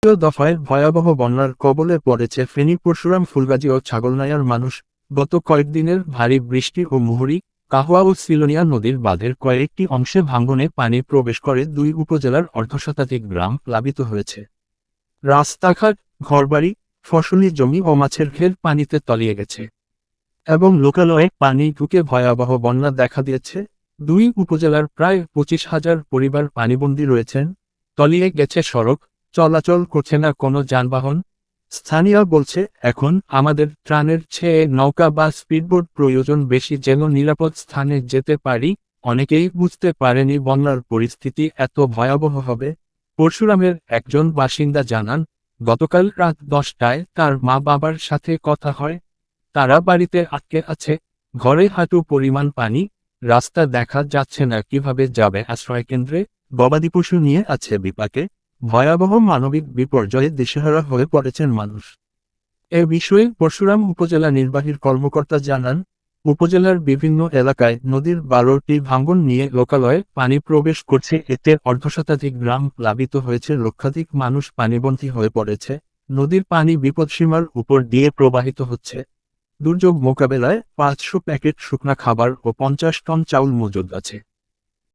দ্বিতীয় দফায় ভয়াবহ বন্যার কবলে পড়েছে ফেনী, পরশুরাম, ফুলগাজী ও ছাগলনাইয়ার মানুষ। গত কয়েকদিনের ভারী বৃষ্টি ও মুহুরী কাহওয়া ও সিলোনিয়া নদীর বাঁধের কয়েকটি অংশে ভাঙনে পানি প্রবেশ করে দুই উপজেলার অর্ধশতাধিক গ্রাম প্লাবিত হয়েছে। রাস্তাঘাট, ঘরবাড়ি, ফসলি জমি ও মাছের ঘের পানিতে তলিয়ে গেছে এবং লোকালয়ে পানি ঢুকে ভয়াবহ বন্যা দেখা দিয়েছে। দুই উপজেলার প্রায় 25,000 পরিবার পানিবন্দী রয়েছেন। তলিয়ে গেছে সড়ক, চলাচল করছে না কোনো যানবাহন। স্থানীয় বলছে, এখন আমাদের ত্রাণের চেয়ে নৌকা বা স্পিডবোট প্রয়োজন বেশি, যেন নিরাপদ স্থানে যেতে পারি। অনেকেই বুঝতে পারেনি বন্যার পরিস্থিতি এত ভয়াবহ হবে। পরশুরামের একজন বাসিন্দা জানান, গতকাল রাত 10টায় তার মা বাবার সাথে কথা হয়। তারা বাড়িতে আটকে আছে, ঘরে হাঁটু পরিমাণ পানি, রাস্তা দেখা যাচ্ছে না, কিভাবে যাবে আশ্রয়কেন্দ্রে। গবাদি পশু নিয়ে আছে বিপাকে। ভয়াবহ মানবিক বিপর্যয়ে দিশেহারা হয়ে পড়েছেন মানুষ। এ বিষয়ে পরশুরাম উপজেলা নির্বাহী কর্মকর্তা জানান, উপজেলার বিভিন্ন এলাকায় নদীর 12টি ভাঙন নিয়ে লোকালয়ে পানি প্রবেশ করছে। এতে অর্ধশতাধিক গ্রাম প্লাবিত হয়েছে, লক্ষাধিক মানুষ পানিবন্দী হয়ে পড়েছে। নদীর পানি বিপদসীমার উপর দিয়ে প্রবাহিত হচ্ছে। দুর্যোগ মোকাবেলায় 500 প্যাকেট শুকনা খাবার ও 50 টন চাউল মজুদ আছে।